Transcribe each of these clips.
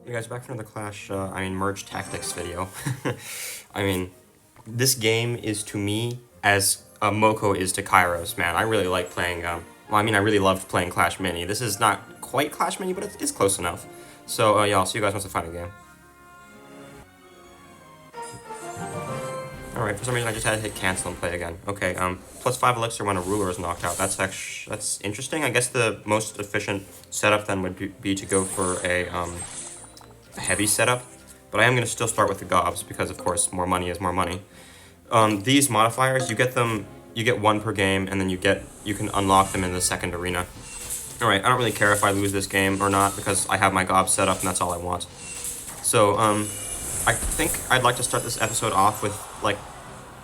You guys, back from the Clash, Merge Tactics video. I mean, this game is to me as Moko is to Kairos, man. I really like playing, I really loved playing Clash Mini. This is not quite Clash Mini, but it's close enough. So, yeah, I'll see you guys once I find a game. Alright, for some reason I just had to hit cancel and play again. Okay, +5 elixir when a ruler is knocked out. That's interesting. I guess the most efficient setup then would be to go for a heavy setup, but I am going to still start with the gobs because, of course, more money is more money. These modifiers, you get one per game, and then you can unlock them in the second arena. Alright, I don't really care if I lose this game or not because I have my gobs set up and that's all I want. So, I think I'd like to start this episode off with, like,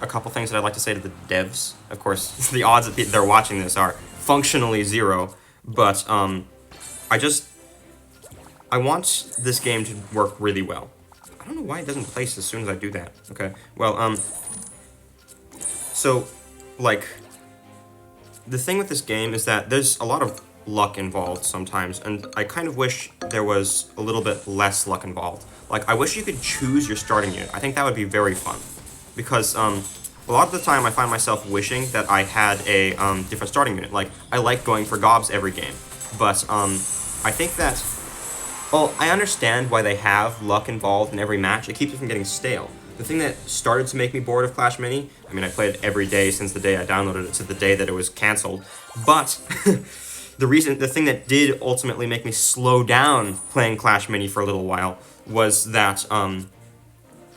a couple things that I'd like to say to the devs. Of course, the odds that they're watching this are functionally 0, but, I want this game to work really well. I don't know why it doesn't place as soon as I do that. Okay, well, so, like, the thing with this game is that there's a lot of luck involved sometimes, and I kind of wish there was a little bit less luck involved. Like, I wish you could choose your starting unit. I think that would be very fun, because, a lot of the time I find myself wishing that I had a, different starting unit. Like, I like going for gobs every game, but, I think that, well, I understand why they have luck involved in every match. It keeps it from getting stale. The thing that started to make me bored of Clash Mini, I mean, I played it every day since the day I downloaded it to the day that it was canceled, but the thing that did ultimately make me slow down playing Clash Mini for a little while was that,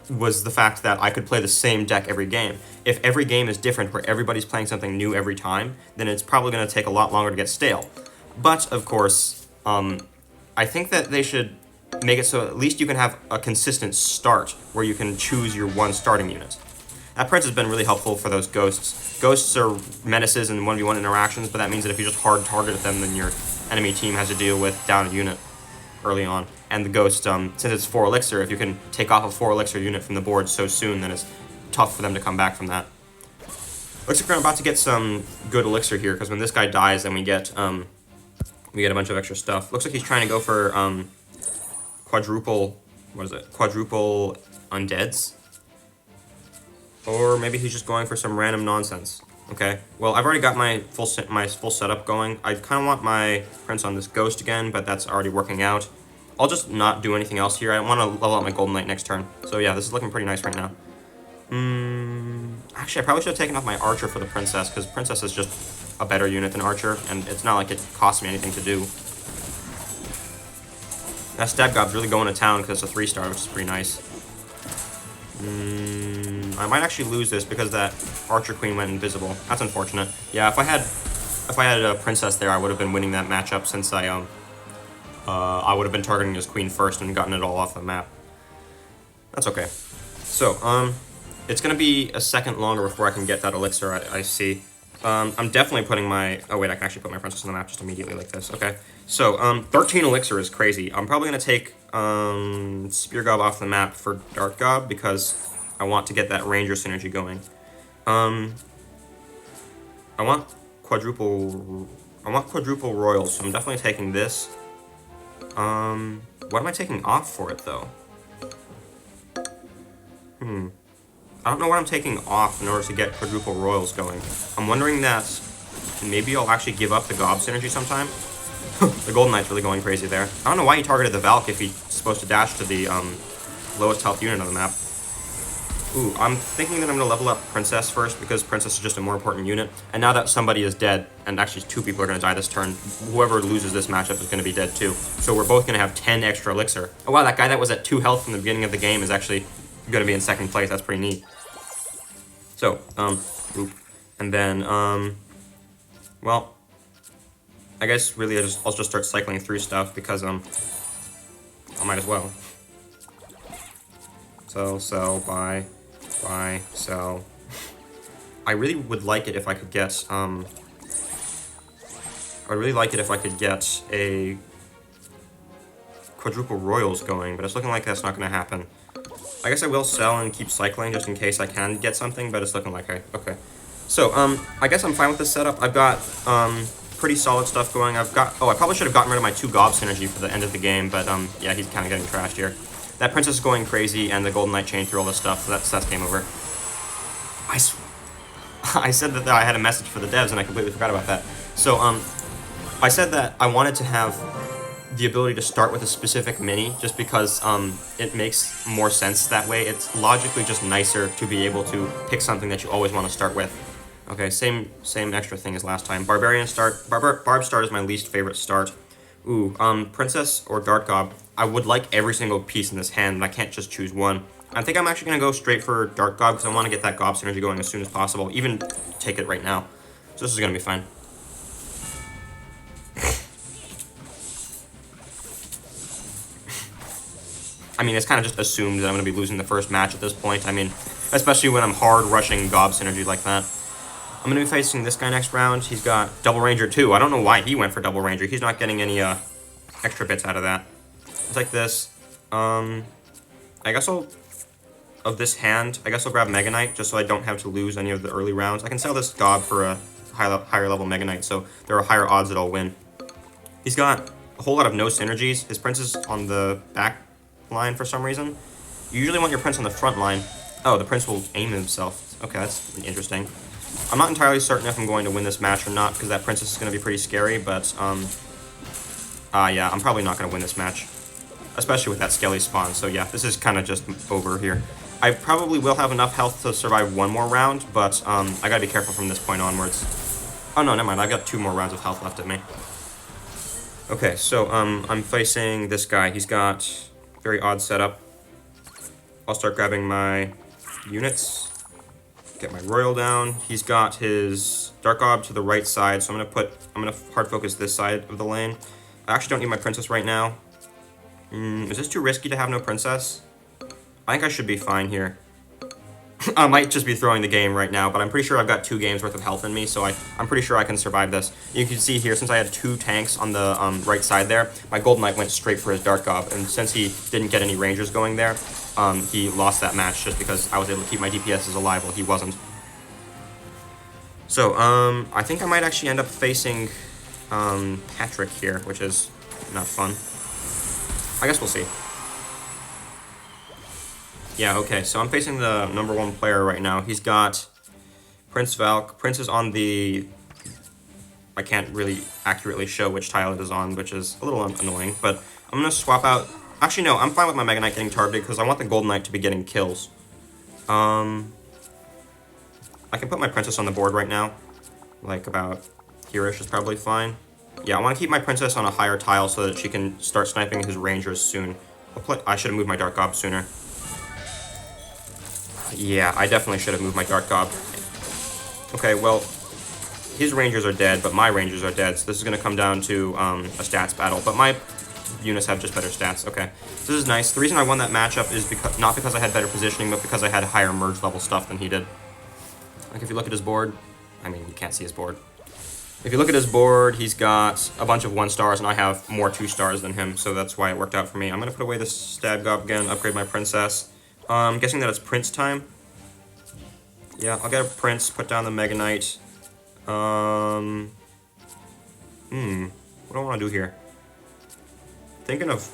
was the fact that I could play the same deck every game. If every game is different, where everybody's playing something new every time, then it's probably going to take a lot longer to get stale. But, of course, I think that they should make it so at least you can have a consistent start where you can choose your one starting unit. That Prince has been really helpful for those ghosts. Ghosts are menaces in 1v1 interactions, but that means that if you just hard target them, then your enemy team has to deal with down a unit early on. And the ghost, since it's 4 elixir, if you can take off a 4 elixir unit from the board so soon, then it's tough for them to come back from that. Looks like we're about to get some good elixir here, because when this guy dies, then we get a bunch of extra stuff. Looks like he's trying to go for quadruple undeads. Or maybe he's just going for some random nonsense. Okay, well, I've already got my full setup going. I kind of want my Prince on this ghost again, but that's already working out. I'll just not do anything else here. I want to level up my Golden Knight next turn. So yeah, this is looking pretty nice right now. Actually, I probably should have taken off my Archer for the Princess, because Princess is just a better unit than Archer, and it's not like it costs me anything to do. That Stab Gob's really going to town because it's a 3-star, which is pretty nice. I might actually lose this because that Archer Queen went invisible. That's unfortunate. Yeah, if I had a Princess there, I would have been winning that matchup, since I would have been targeting his Queen first and gotten it all off the map. That's okay. So, it's gonna be a second longer before I can get that elixir, I see. I'm definitely putting my... Oh, wait, I can actually put my Princess on the map just immediately like this. Okay. So, 13 elixir is crazy. I'm probably going to take Spear Gob off the map for Dart Gob because I want to get that Ranger synergy going. I want quadruple Royals, so I'm definitely taking this. What am I taking off for it, though? I don't know what I'm taking off in order to get quadruple Royals going. I'm wondering that maybe I'll actually give up the Gob synergy sometime. The Golden Knight's really going crazy there. I don't know why he targeted the Valk if he's supposed to dash to the lowest health unit on the map. Ooh, I'm thinking that I'm going to level up Princess first because Princess is just a more important unit. And now that somebody is dead, and actually 2 people are going to die this turn, whoever loses this matchup is going to be dead too. So we're both going to have 10 extra elixir. Oh wow, that guy that was at 2 health from the beginning of the game is actually going to be in second place. That's pretty neat. So, and then, well, I guess really I'll just start cycling through stuff because, I might as well. Sell, buy, sell. I really would like it if I could get, a quadruple Royals going, but it's looking like that's not going to happen. I guess I will sell and keep cycling just in case I can get something, but it's looking like okay. So, I guess I'm fine with this setup. I've got, pretty solid stuff going. I've got... Oh, I probably should have gotten rid of my 2 gob synergy for the end of the game, but yeah, he's kind of getting trashed here. That princess is going crazy, and the golden knight chained through all this stuff, so that's game over. I said that I had a message for the devs, and I completely forgot about that. So, I said that I wanted to have the ability to start with a specific mini, just because it makes more sense that way. It's logically just nicer to be able to pick something that you always want to start with. Okay, same extra thing as last time. Barbarian start. Barb start is my least favorite start. Ooh, Princess or Dart Gob. I would like every single piece in this hand, but I can't just choose one. I think I'm actually going to go straight for Dart Gob, because I want to get that Gob synergy going as soon as possible. Even take it right now. So this is going to be fine. I mean, it's kind of just assumed that I'm going to be losing the first match at this point. I mean, especially when I'm hard rushing Gob synergy like that. I'm going to be facing this guy next round. He's got Double Ranger too. I don't know why he went for Double Ranger. He's not getting any extra bits out of that. It's like this. I guess of this hand, I guess I'll grab Mega Knight just so I don't have to lose any of the early rounds. I can sell this Gob for a higher level Mega Knight, so there are higher odds that I'll win. He's got a whole lot of no synergies. His prince is on the back line for some reason. You usually want your prince on the front line. Oh, the prince will aim himself. Okay, that's interesting. I'm not entirely certain if I'm going to win this match or not, because that princess is going to be pretty scary, but, yeah, I'm probably not going to win this match. Especially with that Skelly spawn, so yeah, this is kind of just over here. I probably will have enough health to survive one more round, but, I gotta be careful from this point onwards. Oh, no, never mind, I've got 2 more rounds of health left at me. Okay, so, I'm facing this guy. He's got very odd setup. I'll start grabbing my units. Get my Royal down. He's got his Dark Gob to the right side, so I'm gonna hard focus this side of the lane. I actually don't need my princess right now. Is this too risky to have no princess? I think I should be fine here. I might just be throwing the game right now, but I'm pretty sure I've got 2 games worth of health in me, so I'm pretty sure I can survive this. You can see here, since I had 2 tanks on the right side there, my Golden Knight went straight for his Dark Gob, and since he didn't get any Rangers going there, he lost that match just because I was able to keep my DPSs alive while he wasn't. So, I think I might actually end up facing Patrick here, which is not fun. I guess we'll see. Yeah, okay, so I'm facing the #1 player right now. He's got Prince Valk. Prince is on the... I can't really accurately show which tile it is on, which is a little annoying, but I'm going to swap out... Actually, no, I'm fine with my Mega Knight getting targeted because I want the Golden Knight to be getting kills. I can put my Princess on the board right now. Like, about here-ish is probably fine. Yeah, I want to keep my Princess on a higher tile so that she can start sniping his Rangers soon. I should have moved my Dark Gob sooner. Yeah, I definitely should have moved my Dark Gob. Okay, well, his Rangers are dead, but my Rangers are dead, so this is going to come down to a stats battle. But my units have just better stats. Okay, so this is nice. The reason I won that matchup is not because I had better positioning, but because I had higher merge level stuff than he did. Like, if you look at his board, I mean, you can't see his board. If you look at his board, he's got a bunch of 1 stars, and I have more 2 stars than him, so that's why it worked out for me. I'm going to put away this Stab Gob again, upgrade my Princess. I'm guessing that it's Prince time. Yeah, I'll get a Prince, put down the Mega Knight. What do I want to do here? Thinking of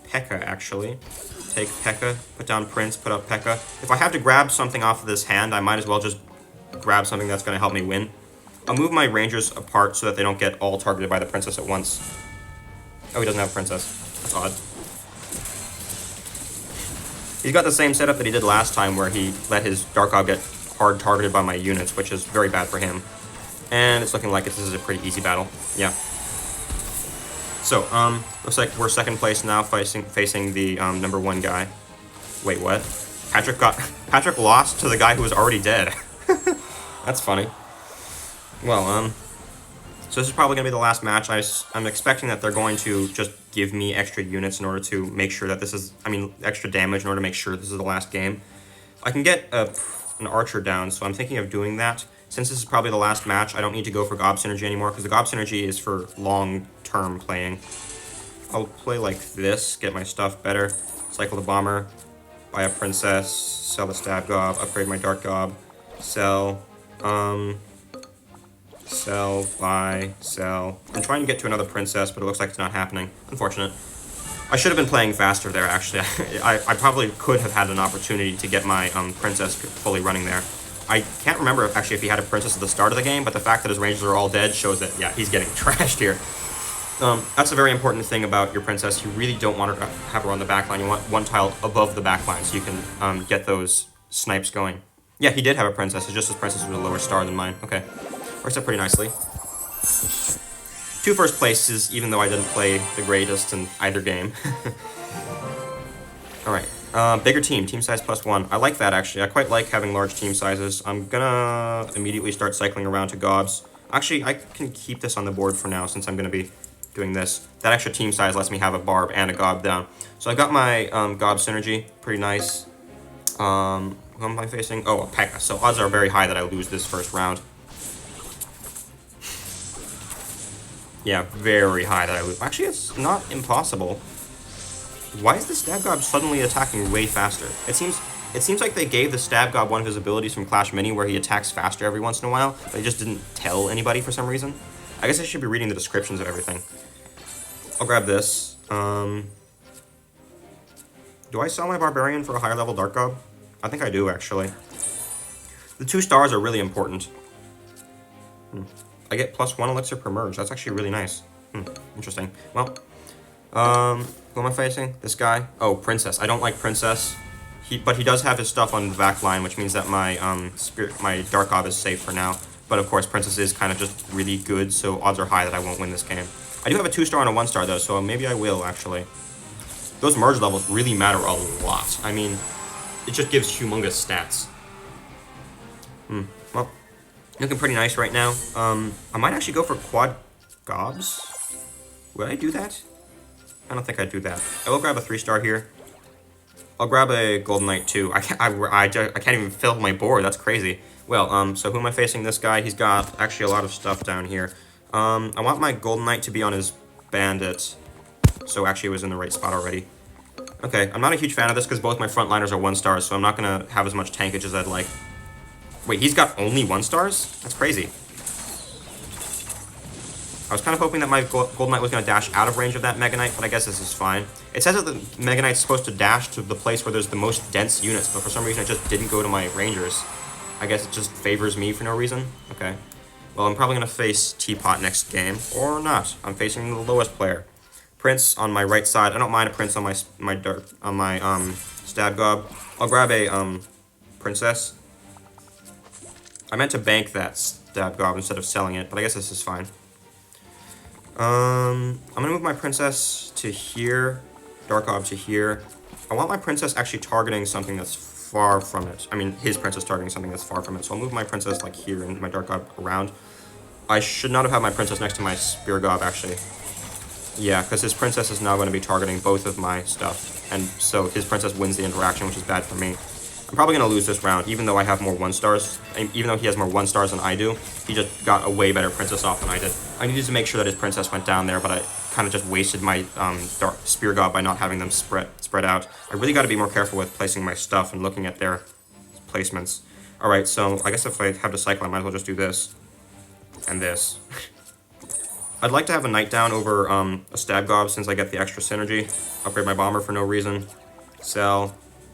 P.E.K.K.A, actually. Take P.E.K.K.A, put down Prince, put up P.E.K.K.A. If I have to grab something off of this hand, I might as well just grab something that's going to help me win. I'll move my Rangers apart so that they don't get all targeted by the Princess at once. Oh, he doesn't have a Princess. That's odd. He's got the same setup that he did last time where he let his Dark Gob get hard targeted by my units, which is very bad for him. And it's looking like this is a pretty easy battle. Yeah. So, looks like we're second place now facing the #1 guy. Wait, what? Patrick lost to the guy who was already dead. That's funny. Well, so this is probably going to be the last match. I'm expecting that they're going to just give me extra units in order to make sure that this is, extra damage in order to make sure this is the last game. I can get an archer down, so I'm thinking of doing that. Since this is probably the last match, I don't need to go for Gob Synergy anymore, because the Gob Synergy is for long-term playing. I'll play like this, get my stuff better, cycle the Bomber, buy a Princess, sell the Stab Gob, upgrade my Dark Gob, sell, Sell, buy, sell. I'm trying to get to another princess, but it looks like it's not happening. Unfortunate. I should have been playing faster there, actually. I probably could have had an opportunity to get my princess fully running there. I can't remember, actually, if he had a princess at the start of the game, but the fact that his rangers are all dead shows that, yeah, he's getting trashed here. That's a very important thing about your princess. You really don't want to have her on the back line. You want one tile above the back line so you can get those snipes going. Yeah, he did have a princess. It's just his princess was a lower star than mine. Okay. Works out pretty nicely. 2 first places, even though I didn't play the greatest in either game. Alright. Bigger team. Team size +1. I like that, actually. I quite like having large team sizes. I'm gonna immediately start cycling around to gobs. Actually, I can keep this on the board for now since I'm gonna be doing this. That extra team size lets me have a barb and a gob down. So I got my gob synergy. Pretty nice. Who am I facing? Oh, a P.E.K.K.A. So odds are very high that I lose this first round. Yeah, very high that I lose. Actually, it's not impossible. Why is the Stab Gob suddenly attacking way faster? It seems like they gave the Stab Gob one of his abilities from Clash Mini where he attacks faster every once in a while, but he just didn't tell anybody for some reason. I guess I should be reading the descriptions of everything. I'll grab this. Do I sell my Barbarian for a higher level Dark Gob? I think I do, actually. The 2 stars are really important. I get +1 elixir per merge. That's actually really nice. Interesting. Well, who am I facing? This guy? Oh, Princess. I don't like Princess. But he does have his stuff on the back line, which means that my my Dark Gob is safe for now. But of course, Princess is kind of just really good, so odds are high that I won't win this game. I do have a 2-star and a 1-star though, so maybe I will actually. Those merge levels really matter a lot. I mean, it just gives humongous stats. Well, looking pretty nice right now. I might actually go for quad gobs. Would I do that? I don't think I'd do that. I will grab a 3-star here. I'll grab a Golden Knight too. I can't even fill my board. That's crazy. Well, so who am I facing? This guy. He's got actually a lot of stuff down here. I want my Golden Knight to be on his Bandit. So actually it was in the right spot already. Okay, I'm not a huge fan of this because both my frontliners are 1-stars, so I'm not going to have as much tankage as I'd like. Wait, he's got only 1-stars? That's crazy. I was kind of hoping that my Golden Knight was going to dash out of range of that Mega Knight, but I guess this is fine. It says that the Mega Knight's supposed to dash to the place where there's the most dense units, but for some reason it just didn't go to my Rangers. I guess it just favors me for no reason? Okay. Well, I'm probably going to face Teapot next game, or not. I'm facing the lowest player. Prince on my right side. I don't mind a Prince on my Stab Gob. I'll grab a Princess. I meant to bank that Stab Gob instead of selling it, but I guess this is fine. I'm gonna move my Princess to here, Dark Gob to here. I want my Princess actually targeting something that's far from it. I mean, his Princess targeting something that's far from it. So I'll move my Princess like here and my Dark Gob around. I should not have had my Princess next to my Spear Gob actually. Yeah, because his Princess is now going to be targeting both of my stuff, and so his Princess wins the interaction, which is bad for me. I'm probably going to lose this round, even though I have more 1-stars. Even though he has more 1-stars than I do, he just got a way better Princess off than I did. I needed to make sure that his Princess went down there, but I kind of just wasted my Spear Gob by not having them spread out. I really got to be more careful with placing my stuff and looking at their placements. Alright, so I guess if I have to cycle, I might as well just do this. And this. I'd like to have a Knight down over a Stab Gob since I get the extra synergy. Upgrade my Bomber for no reason. Sell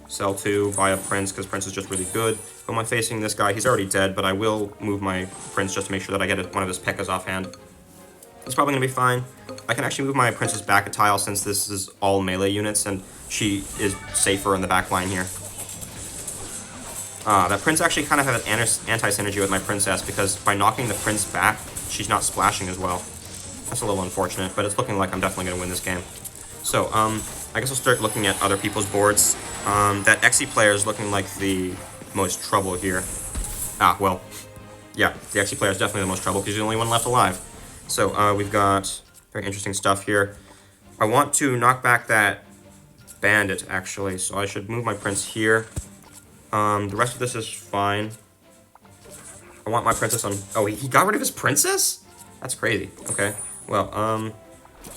2, buy a Prince because Prince is just really good. Who am I facing? This guy. He's already dead, but I will move my Prince just to make sure that I get one of his P.E.K.K.A.s offhand. It's probably going to be fine. I can actually move my Princess back a tile since this is all melee units and she is safer in the back line here. That Prince actually kind of had an anti-synergy with my Princess because by knocking the Prince back, she's not splashing as well. That's a little unfortunate, but it's looking like I'm definitely going to win this game. So, I guess I'll start looking at other people's boards. That Xe player is looking like the most trouble here. Well, yeah, the Xe player is definitely the most trouble because he's the only one left alive. So, we've got very interesting stuff here. I want to knock back that Bandit, actually, so I should move my Prince here. The rest of this is fine. I want my Princess on... Oh, he got rid of his Princess? That's crazy. Okay. Well,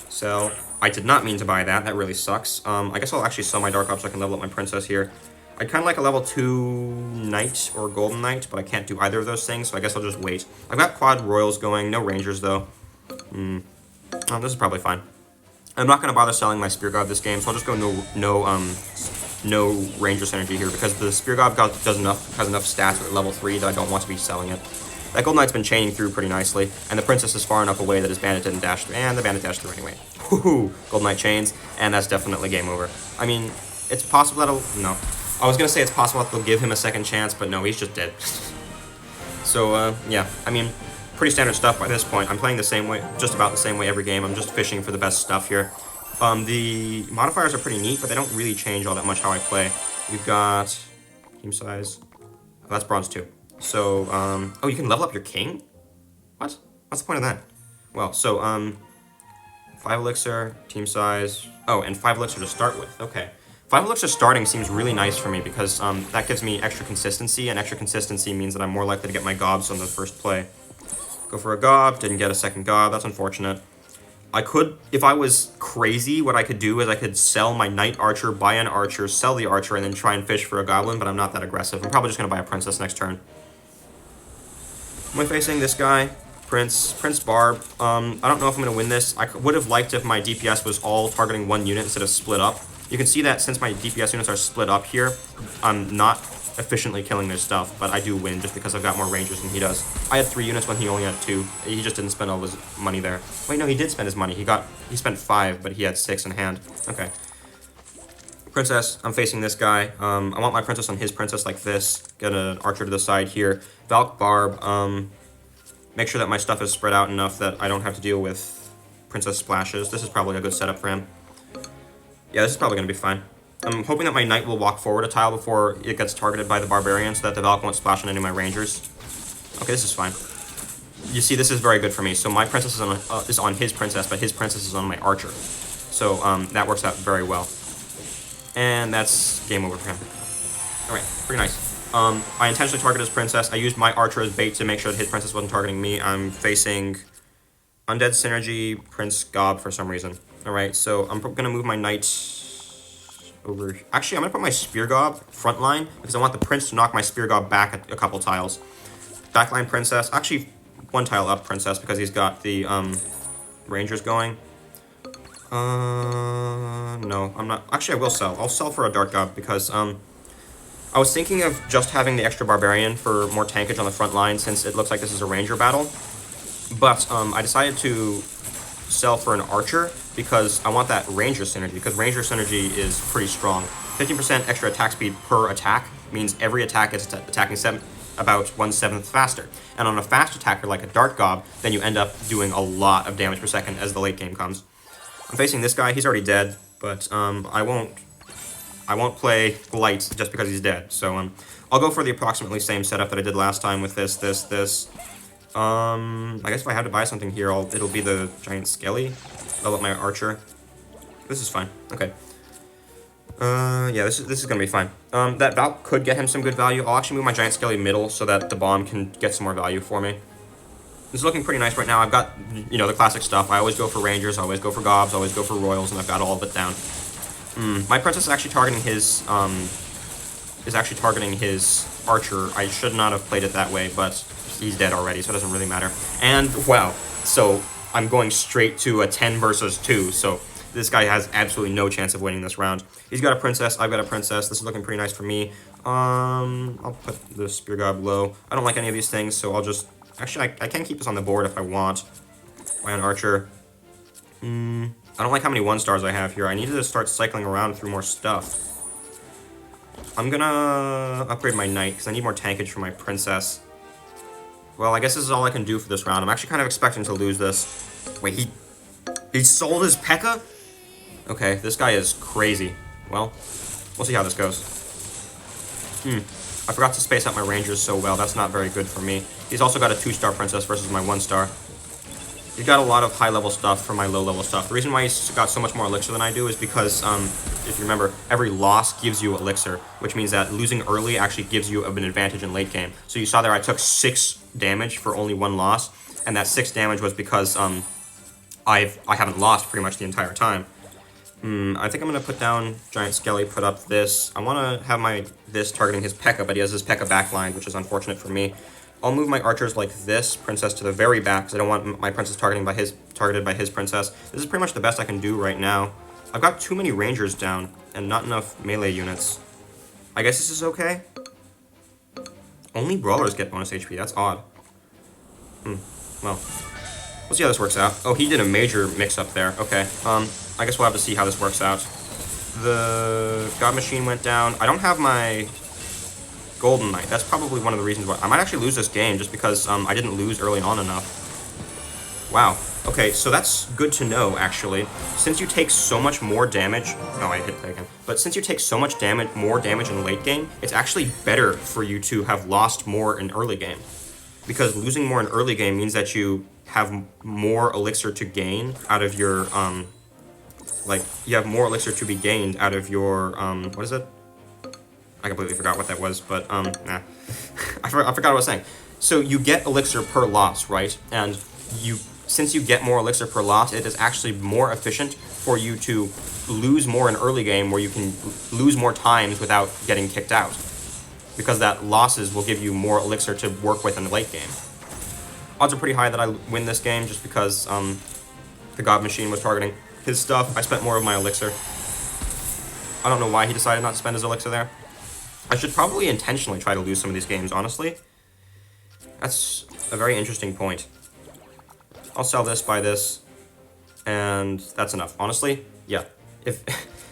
sell. I did not mean to buy that. That really sucks. I guess I'll actually sell my Dark Gob so I can level up my Princess here. I'd kind of like a level 2 Knight or Golden Knight, but I can't do either of those things, so I guess I'll just wait. I've got quad Royals going, no Rangers though. Oh, this is probably fine. I'm not going to bother selling my Spear God this game, so I'll just go no Ranger synergy here, because the Spear God has enough stats at level 3 that I don't want to be selling it. That Golden Knight's been chaining through pretty nicely, and the Princess is far enough away that his Bandit didn't dash through, and the Bandit dashed through anyway. Woohoo! Golden Knight chains, and that's definitely game over. I mean, it's possible that'll... No. I was going to say it's possible that they'll give him a second chance, but no, he's just dead. So, yeah, I mean, pretty standard stuff by this point. I'm playing the same way, just about the same way every game. I'm just fishing for the best stuff here. The modifiers are pretty neat, but they don't really change all that much how I play. We've got team size. Oh, that's bronze 2. So, oh, you can level up your king? What? What's the point of that? Well, so, 5 elixir, team size. Oh, and 5 elixir to start with. Okay. 5 elixir starting seems really nice for me because that gives me extra consistency, and extra consistency means that I'm more likely to get my gobs on the first play. Go for a gob, didn't get a second gob, that's unfortunate. I could, if I was crazy, what I could do is I could sell my Knight Archer, buy an Archer, sell the Archer, and then try and fish for a Goblin, but I'm not that aggressive. I'm probably just going to buy a Princess next turn. Am I facing this guy? Prince Barb. I don't know if I'm going to win this. I would have liked if my DPS was all targeting one unit instead of split up. You can see that since my DPS units are split up here, I'm not efficiently killing their stuff, but I do win just because I've got more Rangers than he does. I had 3 units when he only had 2. He just didn't spend all his money there. Wait, no, he did spend his money. He spent 5, but he had 6 in hand. Okay. Princess, I'm facing this guy. I want my Princess on his Princess like this. Get an Archer to the side here. Valk Barb, make sure that my stuff is spread out enough that I don't have to deal with Princess splashes. This is probably a good setup for him. Yeah, this is probably going to be fine. I'm hoping that my Knight will walk forward a tile before it gets targeted by the Barbarian so that the Valk won't splash on any of my Rangers. Okay, this is fine. You see, this is very good for me. So my Princess is on his Princess, but his Princess is on my Archer. So that works out very well. And that's game over for him. Alright, pretty nice. I intentionally targeted his Princess. I used my Archer as bait to make sure that his Princess wasn't targeting me. I'm facing Undead Synergy, Prince Gob for some reason. Alright, so I'm going to move my Knight over... Actually, I'm going to put my Spear Gob front line because I want the Prince to knock my Spear Gob back a couple tiles. Backline Princess. Actually, 1 tile up Princess because he's got the Rangers going. No, I'm not... Actually, I will sell. I'll sell for a Dark Gob because I was thinking of just having the extra Barbarian for more tankage on the front line since it looks like this is a Ranger battle. But I decided to sell for an Archer because I want that Ranger synergy, because Ranger synergy is pretty strong. 15% extra attack speed per attack means every attack is attacking about 1/7 faster. And on a fast attacker like a Dart Gob, then you end up doing a lot of damage per second as the late game comes. I'm facing this guy. He's already dead, but I won't play Light just because he's dead. So I'll go for the approximately same setup that I did last time with this. I guess if I have to buy something here, it'll be the Giant Skelly. I'll let my Archer. This is fine. Okay. Yeah, this is gonna be fine. That Valk could get him some good value. I'll actually move my Giant Skelly middle so that the bomb can get some more value for me. This is looking pretty nice right now. I've got, the classic stuff. I always go for Rangers, I always go for Gobs, I always go for Royals, and I've got all of it down. My Princess is actually targeting his Archer. I should not have played it that way, but he's dead already, so it doesn't really matter. And, wow, so I'm going straight to a 10 versus 2, so this guy has absolutely no chance of winning this round. He's got a Princess, I've got a Princess. This is looking pretty nice for me. I'll put the Spear Gob low. I don't like any of these things, so I'll just... Actually, I can keep this on the board if I want. Buy an Archer. I don't like how many 1-stars I have here. I need to start cycling around through more stuff. I'm gonna upgrade my Knight, because I need more tankage for my Princess. Well, I guess this is all I can do for this round. I'm actually kind of expecting to lose this. Wait, he sold his P.E.K.K.A.? Okay, this guy is crazy. Well, we'll see how this goes. I forgot to space out my Rangers so well. That's not very good for me. He's also got a 2-star Princess versus my 1-star. He's got a lot of high-level stuff for my low-level stuff. The reason why he's got so much more Elixir than I do is because, if you remember, every loss gives you Elixir, which means that losing early actually gives you an advantage in late game. So you saw there I took 6 damage for only 1 loss, and that 6 damage was because I haven't lost pretty much the entire time. I think I'm going to put down Giant Skelly, put up this. I want to have this targeting his P.E.K.K.A, but he has his P.E.K.K.A backline, which is unfortunate for me. I'll move my archers like this, princess to the very back, because I don't want my princess targeted by his princess. This is pretty much the best I can do right now. I've got too many rangers down, and not enough melee units. I guess this is okay. Only brawlers get bonus HP, that's odd. Well, we'll see how this works out. Oh, he did a major mix-up there. Okay, I guess we'll have to see how this works out. The God Machine went down. I don't have my Golden Knight. That's probably one of the reasons why. I might actually lose this game just because I didn't lose early on enough. Wow. Okay, so that's good to know, actually. Since you take so much more damage... Oh, I hit that again. But since you take so much more damage in late game, it's actually better for you to have lost more in early game. Because losing more in early game means that you have more elixir to gain out of your, you have more elixir to be gained out of your, what is it? I completely forgot what that was, but, nah. I forgot what I was saying. So you get elixir per loss, right? And since you get more elixir per loss, it is actually more efficient for you to lose more in early game where you can lose more times without getting kicked out. Because that losses will give you more elixir to work with in the late game. Odds are pretty high that I win this game just because the God Machine was targeting his stuff. I spent more of my elixir. I don't know why he decided not to spend his elixir there. I should probably intentionally try to lose some of these games, honestly. That's a very interesting point. I'll sell this, buy this, and that's enough. Honestly, yeah. If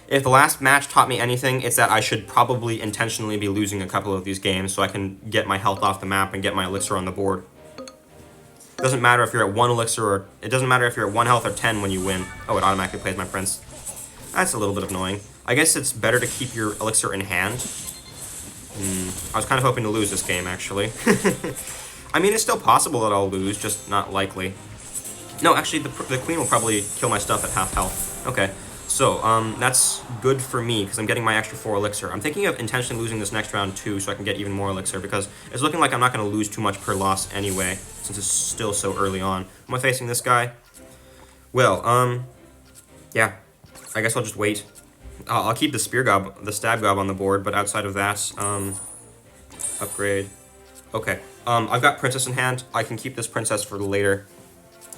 the last match taught me anything, it's that I should probably intentionally be losing a couple of these games so I can get my health off the map and get my elixir on the board. It doesn't matter if you're at 1 elixir or... It doesn't matter if you're at 1 health or 10 when you win. Oh, it automatically plays my prince. That's a little bit annoying. I guess it's better to keep your elixir in hand. I was kind of hoping to lose this game, actually. I mean, it's still possible that I'll lose, just not likely. No, actually, the queen will probably kill my stuff at half health. Okay, so that's good for me, because I'm getting my extra 4 elixir. I'm thinking of intentionally losing this next round, too, so I can get even more elixir, because it's looking like I'm not going to lose too much per loss anyway, since it's still so early on. Am I facing this guy? Well, yeah. I guess I'll just wait. I'll keep the stab gob on the board, but outside of that, upgrade. Okay, I've got princess in hand. I can keep this princess for later,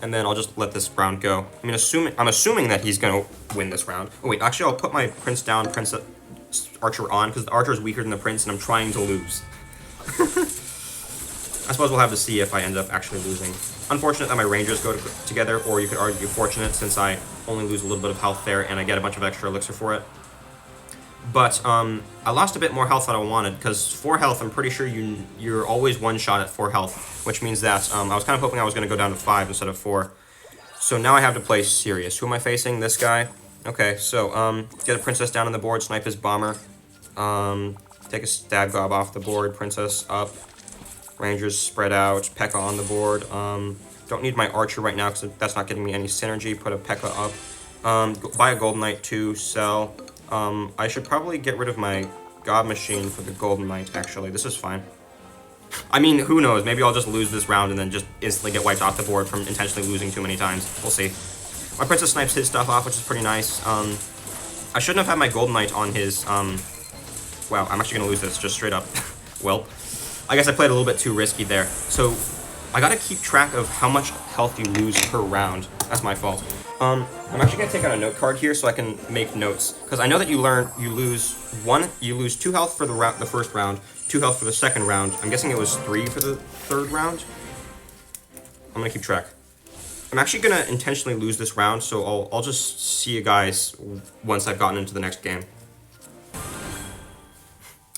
and then I'll just let this round go. I mean, I'm assuming that he's gonna win this round. Oh wait, actually, I'll put my prince down, archer on, because the archer is weaker than the prince, and I'm trying to lose. I suppose we'll have to see if I end up actually losing. Unfortunate that my rangers go together, or you could argue fortunate since I only lose a little bit of health there and I get a bunch of extra elixir for it. But I lost a bit more health than I wanted, because 4 health, I'm pretty sure you're always one shot at 4 health, which means that I was kind of hoping I was going to go down to 5 instead of 4. So now I have to play serious. Who am I facing? This guy? Okay, so get a princess down on the board, snipe his bomber, take a stab gob off the board, princess up. Rangers spread out, P.E.K.K.A on the board. Don't need my archer right now because that's not getting me any synergy. Put a P.E.K.K.A up. Buy a Golden Knight too, sell. I should probably get rid of my God Machine for the Golden Knight, actually. This is fine. I mean, who knows? Maybe I'll just lose this round and then just instantly get wiped off the board from intentionally losing too many times. We'll see. My princess snipes his stuff off, which is pretty nice. I shouldn't have had my Golden Knight on his... Wow, I'm actually going to lose this, just straight up. Well... I guess I played a little bit too risky there. So, I gotta keep track of how much health you lose per round. That's my fault. I'm actually gonna take out a note card here so I can make notes. Because I know that you lose 2 health for the first round, 2 health for the second round. I'm guessing it was 3 for the third round. I'm gonna keep track. I'm actually gonna intentionally lose this round, so I'll just see you guys once I've gotten into the next game.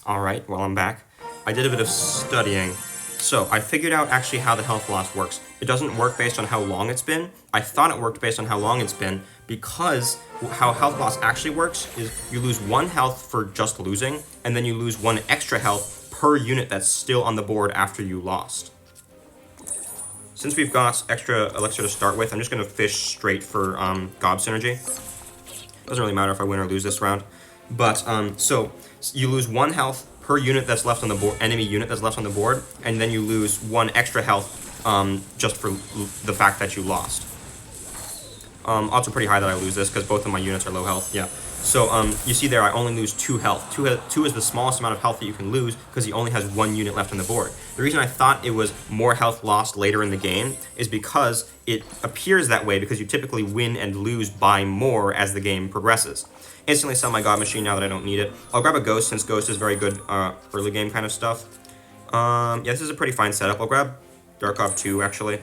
Alright, well, I'm back. I did a bit of studying. So, I figured out actually how the health loss works. It doesn't work based on how long it's been. I thought it worked based on how long it's been, because how health loss actually works is you lose 1 health for just losing, and then you lose 1 extra health per unit that's still on the board after you lost. Since we've got extra elixir to start with, I'm just going to fish straight for gob synergy. Doesn't really matter if I win or lose this round. But, so, you lose 1 health per unit that's left on the board, enemy unit that's left on the board, and then you lose 1 extra health just for the fact that you lost. Odds are pretty high that I lose this because both of my units are low health. Yeah. So you see there, I only lose 2 health. Two is the smallest amount of health that you can lose because he only has 1 unit left on the board. The reason I thought it was more health lost later in the game is because it appears that way because you typically win and lose by more as the game progresses. Instantly sell my God Machine now that I don't need it. I'll grab a Ghost since Ghost is very good early game kind of stuff. Yeah, this is a pretty fine setup. I'll grab Dark Gob 2 actually.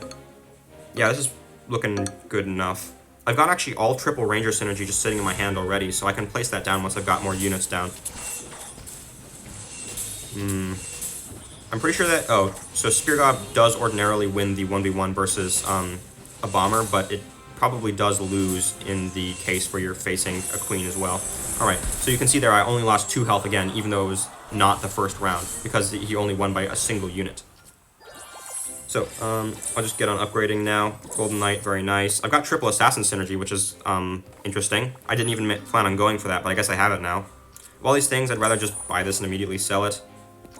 Yeah, this is looking good enough. I've got actually all triple Ranger synergy just sitting in my hand already, so I can place that down once I've got more units down. I'm pretty sure that... Oh, so Spear Gob does ordinarily win the 1v1 versus a Bomber, but it probably does lose in the case where you're facing a Queen as well. Alright, so you can see there I only lost 2 health again, even though it was not the first round, because he only won by a single unit. So, I'll just get on upgrading now. Golden Knight, very nice. I've got triple Assassin synergy, which is, interesting. I didn't even plan on going for that, but I guess I have it now. Of all these things, I'd rather just buy this and immediately sell it.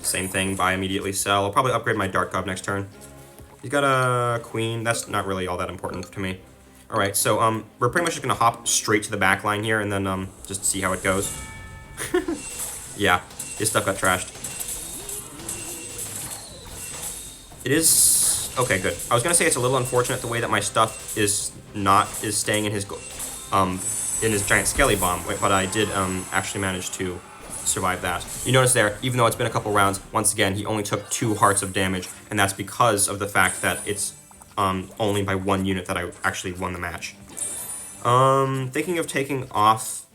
Same thing, buy, immediately sell. I'll probably upgrade my Dark Gob next turn. He's got a Queen. That's not really all that important to me. Alright, so, we're pretty much just gonna hop straight to the back line here and then, just see how it goes. Yeah, his stuff got trashed. It is... Okay, good. I was gonna say it's a little unfortunate the way that my stuff is staying in his giant Skelly Bomb, but I did actually manage to survive that. You notice there, even though it's been a couple rounds, once again he only took 2 hearts of damage, and that's because of the fact that it's only by 1 unit that I actually won the match. Thinking of taking off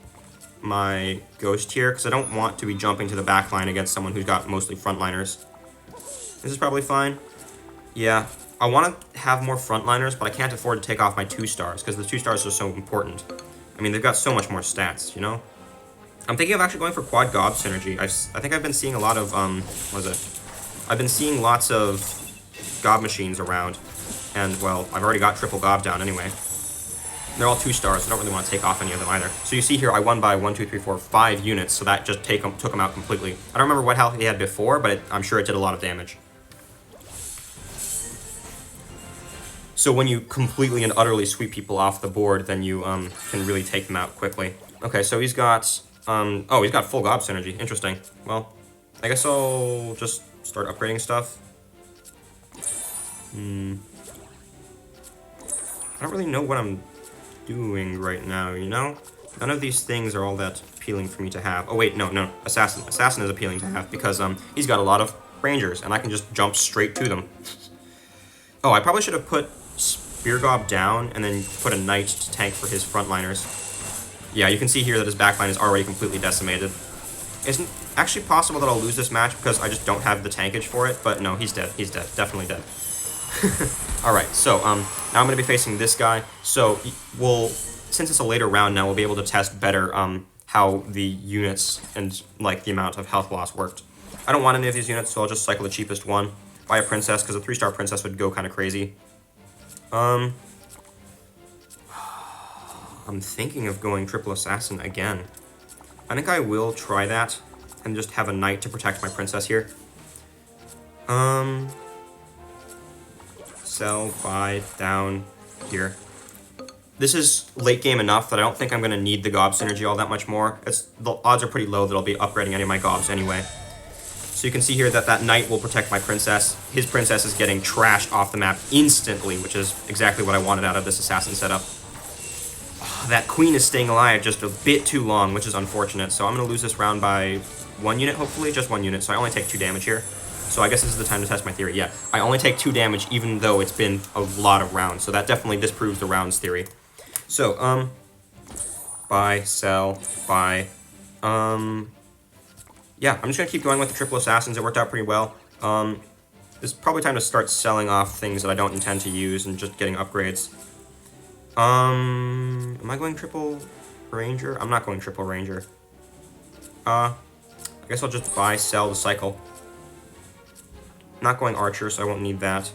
my Ghost here because I don't want to be jumping to the back line against someone who's got mostly frontliners. This is probably fine. Yeah, I want to have more frontliners, but I can't afford to take off my 2 stars, because the 2 stars are so important. I mean, they've got so much more stats, you know? I'm thinking of actually going for Quad Gob synergy. I think I've been seeing a lot of, what is it? I've been seeing lots of Gob machines around, and, well, I've already got triple Gob down anyway. They're all 2 stars, so I don't really want to take off any of them either. So you see here, I won by 1, 2, 3, 4, 5 units, so that just took him out completely. I don't remember what health he had before, but I'm sure it did a lot of damage. So when you completely and utterly sweep people off the board, then you can really take them out quickly. Okay, so he's got oh, he's got full Gob synergy. Interesting. Well, I guess I'll just start upgrading stuff. I don't really know what I'm doing right now, you know? None of these things are all that appealing for me to have. Oh wait, no, Assassin. Assassin is appealing to have because he's got a lot of Rangers, and I can just jump straight to them. Oh, I probably should have put Spear Gob down and then put a Knight to tank for his frontliners. Yeah, you can see here that his backline is already completely decimated. It's actually possible that I'll lose this match because I just don't have the tankage for it, but no, he's dead. He's dead. Definitely dead. Alright, so now I'm going to be facing this guy. So since it's a later round now, we'll be able to test better how the units and like the amount of health loss worked. I don't want any of these units, so I'll just cycle the cheapest one. Buy a princess, because a 3-star princess would go kind of crazy. I'm thinking of going triple assassin again. I think I will try that and just have a knight to protect my princess here. Sell, buy, down, here. This is late game enough that I don't think I'm going to need the Gob synergy all that much more. The odds are pretty low that I'll be upgrading any of my Gobs anyway. So you can see here that that knight will protect my princess. His princess is getting trashed off the map instantly, which is exactly what I wanted out of this assassin setup. Oh, that queen is staying alive just a bit too long, which is unfortunate. So I'm going to lose this round by 1 unit, hopefully. Just 1 unit, so I only take 2 damage here. So I guess this is the time to test my theory. Yeah, I only take 2 damage even though it's been a lot of rounds. So that definitely disproves the rounds theory. So, buy, sell, buy, yeah, I'm just going to keep going with the triple assassins. It worked out pretty well. It's probably time to start selling off things that I don't intend to use and just getting upgrades. Am I going triple ranger? I'm not going triple ranger. I guess I'll just buy, sell the cycle. Not going archer, so I won't need that.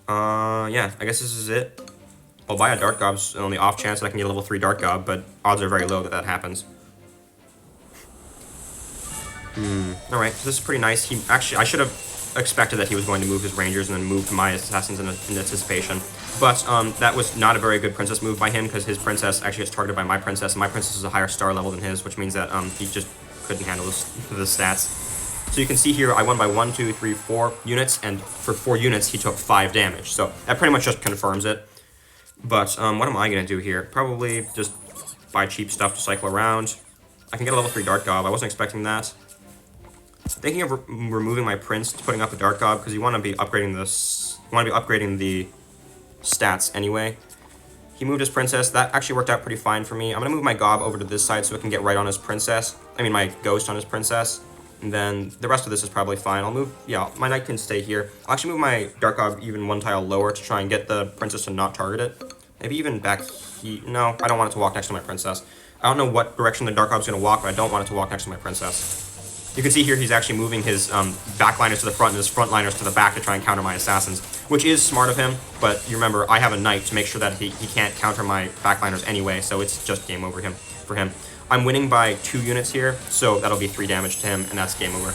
Yeah, I guess this is it. I'll buy a Dark Gob on the off chance that I can get a level 3 Dark Gob, but odds are very low that that happens. Alright, so this is pretty nice. I should have expected that he was going to move his rangers and then move my assassins in anticipation. But that was not a very good princess move by him, because his princess actually gets targeted by my princess, and my princess is a higher star level than his, which means that he just couldn't handle the stats. So you can see here, I won by 1, 2, 3, 4 units, and for 4 units, he took 5 damage. So that pretty much just confirms it. But what am I going to do here? Probably just buy cheap stuff to cycle around. I can get a level 3 Dart Gob. I wasn't expecting that. Thinking of removing my prince, putting up a Dart Gob, because you want to be upgrading this. You want to be upgrading the stats anyway. He moved his princess. That actually worked out pretty fine for me. I'm going to move my Gob over to this side so it can get right on his princess. I mean, my ghost on his princess. And then the rest of this is probably fine. I'll move, yeah, my knight can stay here. I'll actually move my Dart Gob even 1 tile lower to try and get the princess to not target it. Maybe even back here. No, I don't want it to walk next to my princess. I don't know what direction the Dart Gob's going to walk, but I don't want it to walk next to my princess. You can see here he's actually moving his backliners to the front and his frontliners to the back to try and counter my assassins, which is smart of him, but you remember, I have a knight to make sure that he can't counter my backliners anyway, so it's just game over for him. I'm winning by 2 units here, so that'll be 3 damage to him, and that's game over.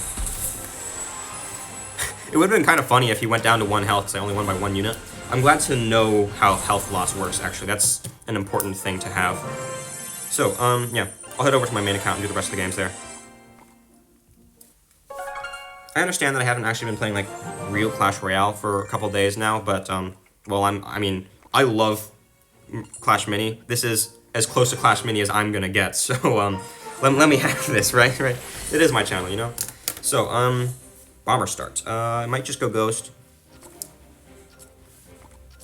It would have been kind of funny if he went down to 1 health, because I only won by 1 unit. I'm glad to know how health loss works, actually. That's an important thing to have. So, yeah, I'll head over to my main account and do the rest of the games there. I understand that I haven't actually been playing, like, real Clash Royale for a couple days now, but, well, I mean, I love Clash Mini. This is as close to Clash Mini as I'm gonna get, so, let me have this, right? It is my channel, you know? So, Bomber start. I might just go Ghost.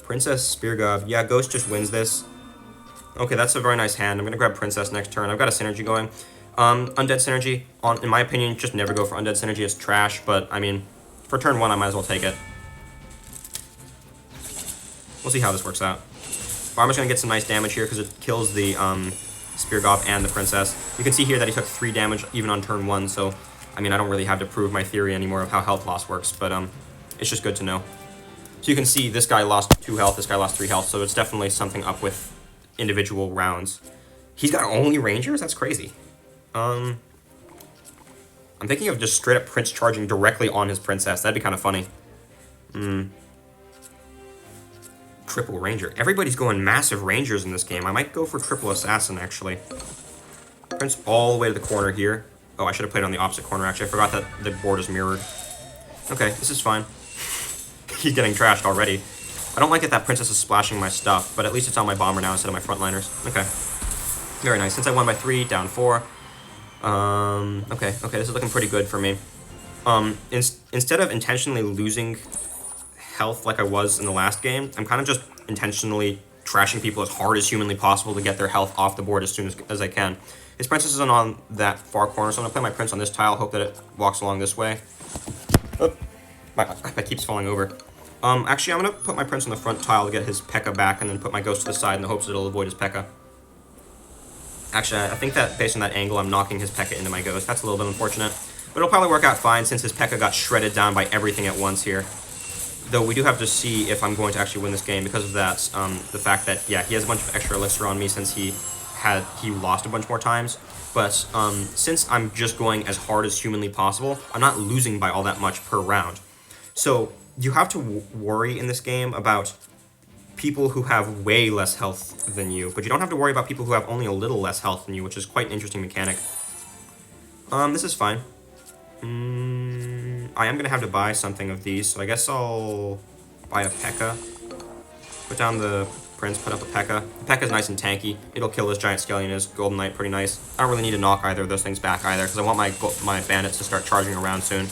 Princess, Spear Gob. Yeah, Ghost just wins this. Okay, that's a very nice hand. I'm gonna grab Princess next turn. I've got a synergy going. Undead synergy, in my opinion, just never go for undead synergy. It's trash, but, I mean, for turn 1, I might as well take it. We'll see how this works out. Bomber's gonna get some nice damage here because it kills the Spear Gob and the Princess. You can see here that he took 3 damage even on turn 1, so, I mean, I don't really have to prove my theory anymore of how health loss works, but it's just good to know. So you can see this guy lost 2 health, this guy lost 3 health, so it's definitely something up with individual rounds. He's got only Rangers? That's crazy. I'm thinking of just straight up Prince charging directly on his Princess. That'd be kind of funny. Triple Ranger. Everybody's going massive Rangers in this game. I might go for Triple Assassin, actually. Prince all the way to the corner here. Oh, I should have played on the opposite corner, actually. I forgot that the board is mirrored. Okay, this is fine. He's getting trashed already. I don't like it that Princess is splashing my stuff, but at least it's on my Bomber now instead of my frontliners. Okay. Very nice. Since I won by 3, down 4. Okay, this is looking pretty good for me. Instead of intentionally losing health like I was in the last game, I'm kind of just intentionally trashing people as hard as humanly possible to get their health off the board as soon as I can. His Princess isn't on that far corner, so I'm going to play my Prince on this tile, hope that it walks along this way. Oh, my iPad keeps falling over. Actually, I'm going to put my Prince on the front tile to get his P.E.K.K.A. back, and then put my Ghost to the side in the hopes that it'll avoid his P.E.K.K.A. Actually, I think that based on that angle, I'm knocking his P.E.K.K.A. into my Ghost. That's a little bit unfortunate. But it'll probably work out fine since his P.E.K.K.A. got shredded down by everything at once here. Though we do have to see if I'm going to actually win this game because of that, the fact that, yeah, he has a bunch of extra elixir on me since he lost a bunch more times. But since I'm just going as hard as humanly possible, I'm not losing by all that much per round. So you have to worry in this game about people who have way less health than you, but you don't have to worry about people who have only a little less health than you, which is quite an interesting mechanic. This is fine. I am going to have to buy something of these, so I guess I'll buy a P.E.K.K.A. Put down the Prince, put up a P.E.K.K.A. The P.E.K.K.A. is nice and tanky. It'll kill this Giant Skelly and his Golden Knight pretty nice. I don't really need to knock either of those things back either, because I want my bandits to start charging around soon.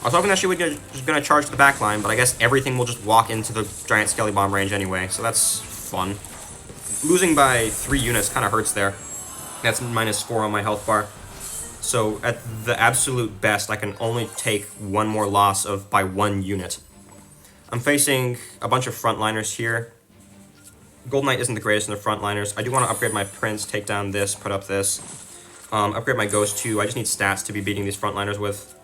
I was hoping that she was just going to charge to the back line, but I guess everything will just walk into the Giant Skelly Bomb range anyway, so that's fun. Losing by 3 units kind of hurts there. That's -4 on my health bar. So at the absolute best, I can only take 1 more loss by 1 unit. I'm facing a bunch of frontliners here. Golden Knight isn't the greatest in the frontliners. I do want to upgrade my Prince, take down this, put up this. Upgrade my Ghost too. I just need stats to be beating these frontliners with.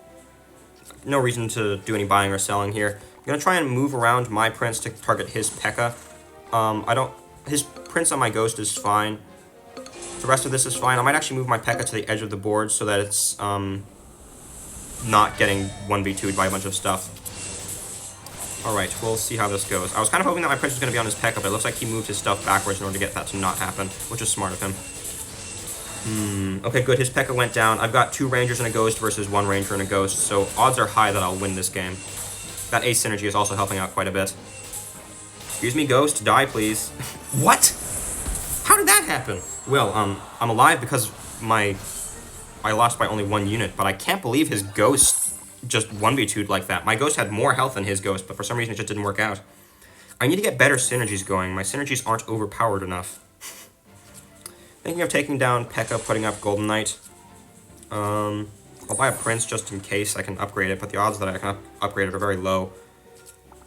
No reason to do any buying or selling here. I'm going to try and move around my Prince to target his P.E.K.K.A. His Prince on my Ghost is fine. The rest of this is fine. I might actually move my P.E.K.K.A. to the edge of the board so that it's, not getting 1v2'd by a bunch of stuff. Alright, we'll see how this goes. I was kind of hoping that my prince was going to be on his P.E.K.K.A, but it looks like he moved his stuff backwards in order to get that to not happen, which is smart of him. Okay, good. His P.E.K.K.A went down. I've got 2 Rangers and a Ghost versus 1 Ranger and a Ghost, so odds are high that I'll win this game. That Ace Synergy is also helping out quite a bit. Excuse me, Ghost. Die, please. What? How did that happen? Well, I'm alive because I lost by only 1 unit, but I can't believe his Ghost just 1v2'd like that. My Ghost had more health than his Ghost, but for some reason it just didn't work out. I need to get better synergies going. My synergies aren't overpowered enough. Thinking of taking down P.E.K.K.A, putting up Golden Knight. I'll buy a Prince just in case I can upgrade it, but the odds that I can upgrade it are very low.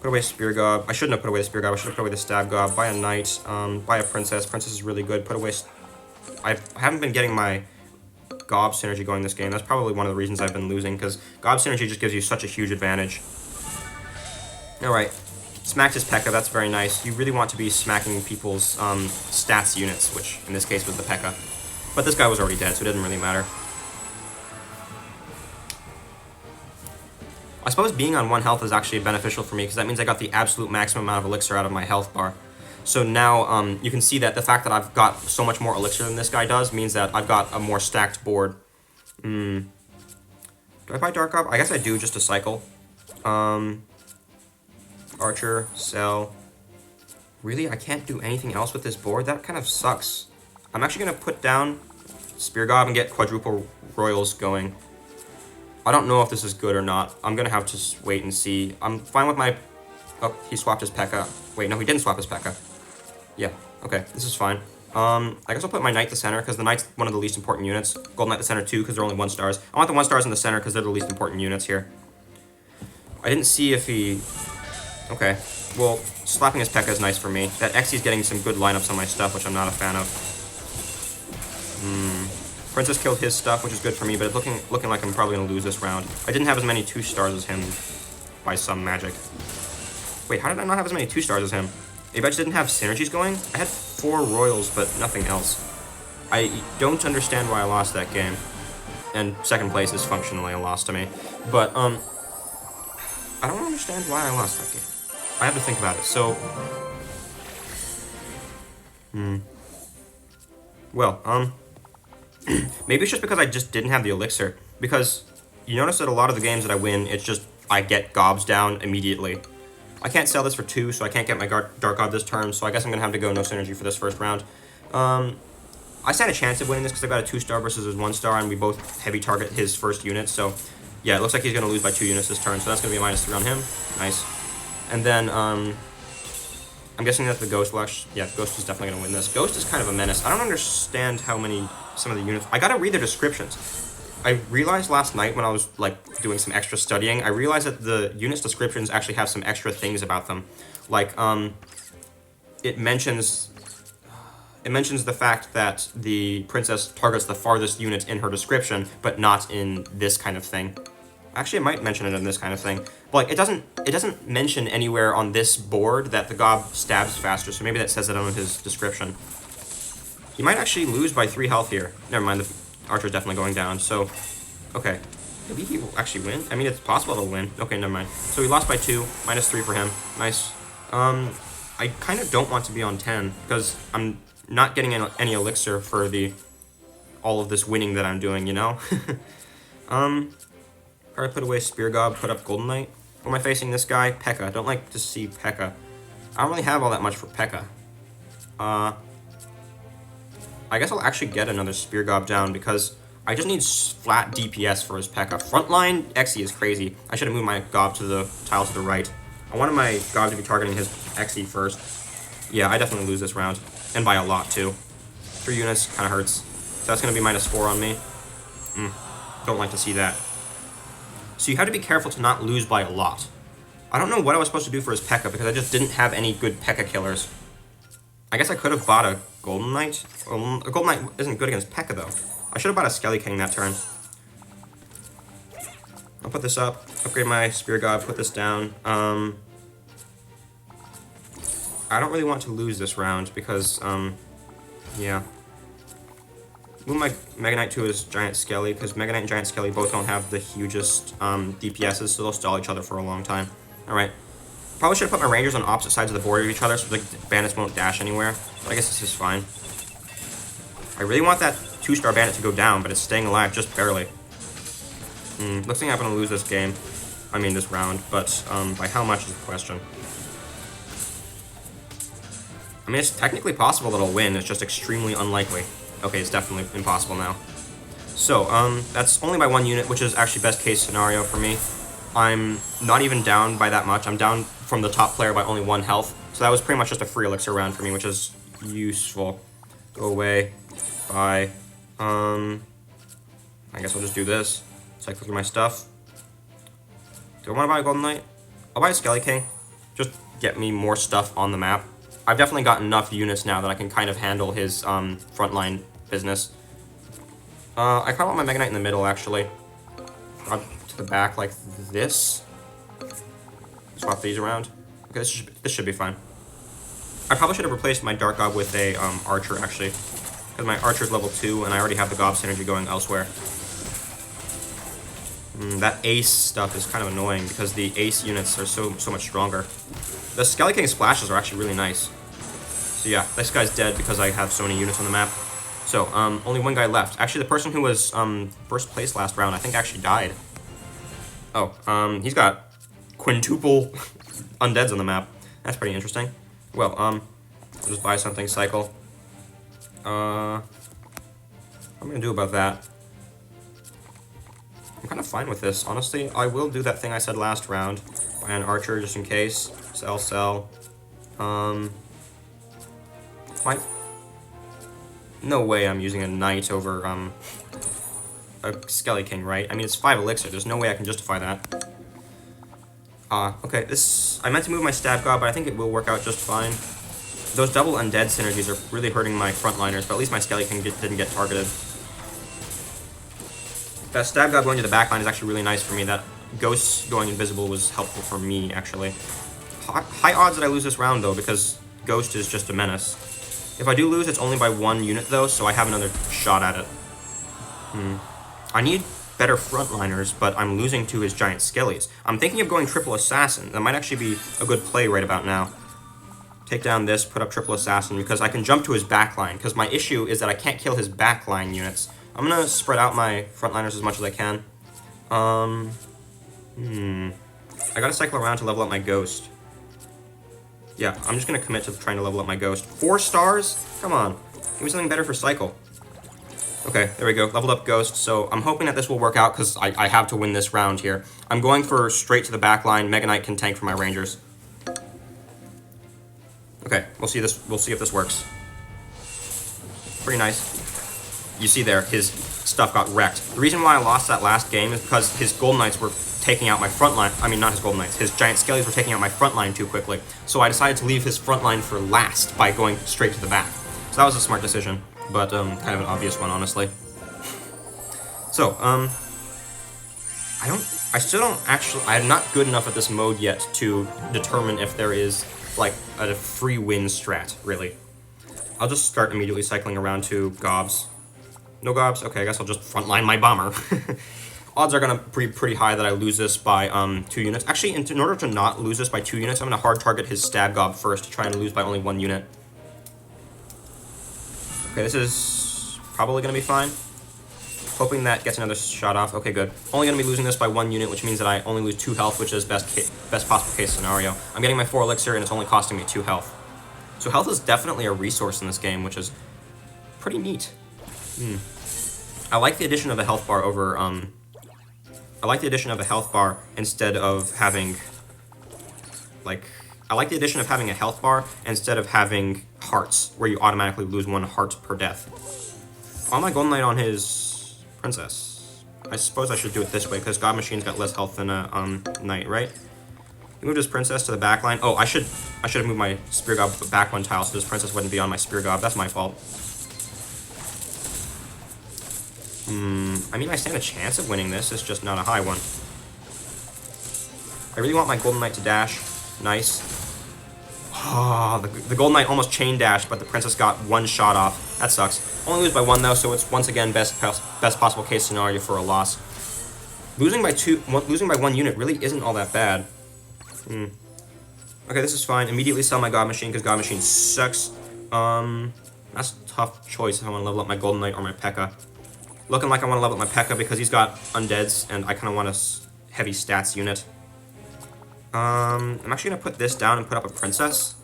Put away Spear Gob. I shouldn't have put away the Spear Gob. I should have put away the Stab Gob. Buy a Knight. Buy a Princess. Princess is really good. Put away... I haven't been getting my Gob synergy going this game. That's probably one of the reasons I've been losing, because Gob synergy just gives you such a huge advantage. Alright. Smacked his P.E.K.K.A. That's very nice. You really want to be smacking people's stats units, which in this case was the P.E.K.K.A. But this guy was already dead, so it didn't really matter. I suppose being on 1 health is actually beneficial for me, because that means I got the absolute maximum amount of elixir out of my health bar. So now you can see that the fact that I've got so much more elixir than this guy does means that I've got a more stacked board. Do I buy Dark Gob? I guess I do, just to cycle. Archer, sell. Really? I can't do anything else with this board? That kind of sucks. I'm actually going to put down Spear Gob and get quadruple royals going. I don't know if this is good or not. I'm going to have to wait and see. I'm fine with my... Oh, he swapped his P.E.K.K.A. Wait, no, he didn't swap his P.E.K.K.A. Yeah, okay, this is fine. I guess I'll put my Knight to center, because the Knight's one of the least important units. Golden Knight to center too, because they're only 1 stars. I want the 1 stars in the center, because they're the least important units here. I didn't see if he... Okay, well, slapping his P.E.K.K.A is nice for me. That Xy's getting some good lineups on my stuff, which I'm not a fan of. Princess killed his stuff, which is good for me, but it's looking like I'm probably going to lose this round. I didn't have as many 2 stars as him by some magic. Wait, how did I not have as many 2 stars as him? Maybe I just didn't have synergies going? I had 4 royals, but nothing else. I don't understand why I lost that game. And 2nd place is functionally a loss to me. But, I don't understand why I lost that game. I have to think about it. So, well, maybe it's just because I just didn't have the elixir. Because you notice that a lot of the games that I win, it's just I get gobs down immediately. I can't sell this for 2, so I can't get my Dark Gob this turn, so I guess I'm going to have to go no synergy for this first round. I stand a chance of winning this because I got a 2-star versus his 1-star, and we both heavy target his first unit, so yeah, it looks like he's going to lose by 2 units this turn, so that's going to be a -3 on him. Nice. And then, I'm guessing that the Ghost will actually... Yeah, the Ghost is definitely going to win this. Ghost is kind of a menace. I don't understand how many... Some of the units... I gotta read the descriptions. I realized last night when I was, like, doing some extra studying, I realized that the units' descriptions actually have some extra things about them. Like, it mentions the fact that the princess targets the farthest unit in her description, but not in this kind of thing. Actually, it might mention it in this kind of thing. But, like, it doesn't mention anywhere on this board that the Gob stabs faster, so maybe that says it on his description. He might actually lose by 3 health here. Never mind, the Archer's definitely going down, so... Okay. Maybe he will actually win? I mean, it's possible he'll win. Okay, never mind. So he lost by 2, -3 for him. Nice. I kind of don't want to be on 10, because I'm not getting any elixir for all of this winning that I'm doing, you know? Alright, put away Spear Gob, put up Golden Knight. Who am I facing? This guy? P.E.K.K.A. I don't like to see P.E.K.K.A. I don't really have all that much for P.E.K.K.A. I guess I'll actually get another Spear Gob down, because I just need flat DPS for his P.E.K.K.A. Frontline Xy is crazy. I should have moved my Gob to the tile to the right. I wanted my Gob to be targeting his Xy first. Yeah, I definitely lose this round. And by a lot, too. 3 units kind of hurts. So that's going to be -4 on me. Don't like to see that. So you have to be careful to not lose by a lot. I don't know what I was supposed to do for his P.E.K.K.A. because I just didn't have any good P.E.K.K.A. killers. I guess I could have bought a Golden Knight. A Golden Knight isn't good against P.E.K.K.A. though. I should have bought a Skelly King that turn. I'll put this up, upgrade my Spear Gob, put this down. I don't really want to lose this round because, yeah. move my Mega Knight to his Giant Skelly, because Mega Knight and Giant Skelly both don't have the hugest DPSs, so they'll stall each other for a long time. Alright. Probably should have put my Rangers on opposite sides of the border of each other, so the bandits won't dash anywhere. But I guess this is fine. I really want that 2-star bandit to go down, but it's staying alive just barely. Looks like I'm going to lose this game. I mean, this round, but by how much is the question. I mean, it's technically possible that I'll win, it's just extremely unlikely. Okay, it's definitely impossible now. So, that's only by 1 unit, which is actually best case scenario for me. I'm not even down by that much. I'm down from the top player by only 1 health. So that was pretty much just a free elixir round for me, which is useful. Go away. Bye. I guess I'll just do this. Cycle through my stuff. Do I want to buy a Golden Knight? I'll buy a Skelly King. Just get me more stuff on the map. I've definitely got enough units now that I can kind of handle his frontline business. I kind of want my Mega Knight in the middle, actually. To the back like this. Swap these around. Okay, this should be fine. I probably should have replaced my Dark Gob with a Archer, actually. Because my Archer's level 2, and I already have the Gob synergy going elsewhere. That Ace stuff is kind of annoying, because the Ace units are so much stronger. The Skelly King splashes are actually really nice. So yeah, this guy's dead because I have so many units on the map. So, only 1 guy left. Actually, the person who was first place last round, I think actually died. Oh, he's got quintuple undeads on the map. That's pretty interesting. Well, I'll just buy something, cycle. What am I gonna do about that? I'm kind of fine with this, honestly. I will do that thing I said last round. Buy an Archer just in case. Sell. Might... No way I'm using a Knight over, a Skelly King, right? I mean, it's 5 elixir. There's no way I can justify that. Okay, this... I meant to move my Stab God, but I think it will work out just fine. Those double undead synergies are really hurting my frontliners, but at least my Skelly King didn't get targeted. That Stab God going to the backline is actually really nice for me. That Ghost going invisible was helpful for me, actually. High odds that I lose this round, though, because Ghost is just a menace. If I do lose, it's only by 1 unit, though, so I have another shot at it. I need better frontliners, but I'm losing to his Giant Skellies. I'm thinking of going Triple Assassin. That might actually be a good play right about now. Take down this, put up Triple Assassin, because I can jump to his backline, because my issue is that I can't kill his backline units. I'm gonna spread out my frontliners as much as I can. I gotta cycle around to level up my Ghost. Yeah, I'm just gonna commit to trying to level up my Ghost. 4 stars? Come on. Give me something better for cycle. Okay, there we go. Leveled up Ghost. So I'm hoping that this will work out because I have to win this round here. I'm going for straight to the back line. Mega Knight can tank for my Rangers. Okay, we'll see this. We'll see if this works. Pretty nice. You see there, his stuff got wrecked. The reason why I lost that last game is because his Golden Knights were taking out my front line. I mean, not his Golden Knights. His Giant Skellies were taking out my front line too quickly. So I decided to leave his front line for last by going straight to the back. So that was a smart decision, but kind of an obvious one, honestly. So, I still don't actually, I'm not good enough at this mode yet to determine if there is, like, a free win strat, really. I'll just start immediately cycling around to Gobs. No Gobs? Okay, I guess I'll just frontline my Bomber. Odds are gonna be pretty high that I lose this by 2 units. Actually, in order to not lose this by 2 units, I'm gonna hard target his Stab Gob first to try and lose by only 1 unit. Okay, this is probably gonna be fine. Hoping that gets another shot off. Okay, good. Only gonna be losing this by 1 unit, which means that I only lose 2 health, which is best possible case scenario. I'm getting my 4 elixir, and it's only costing me 2 health. So health is definitely a resource in this game, which is pretty neat. I like the addition of a health bar over, I like the addition of a health bar instead of having, like, I like the addition of having a health bar instead of having hearts, where you automatically lose 1 heart per death. On my Golden Knight on his Princess. I suppose I should do it this way, because God Machine's got less health than a Knight, right? He moved his Princess to the back line. Oh, I should have moved my Spear Gob back 1 tile so this Princess wouldn't be on my Spear Gob. That's my fault. I mean, I stand a chance of winning this, it's just not a high one. I really want my Golden Knight to dash. Nice. Oh, the Golden Knight almost chain dashed, but the Princess got one shot off. That sucks. Only lose by one, though, so it's once again best possible case scenario for a loss. Losing by one unit really isn't all that bad. Okay, this is fine. Immediately sell my God Machine, because God Machine sucks. That's a tough choice if I want to level up my Golden Knight or my P.E.K.K.A. Looking like I want to level up my P.E.K.K.A. because he's got undeads, and I kind of want a heavy stats unit. I'm actually going to put this down and put up a Princess,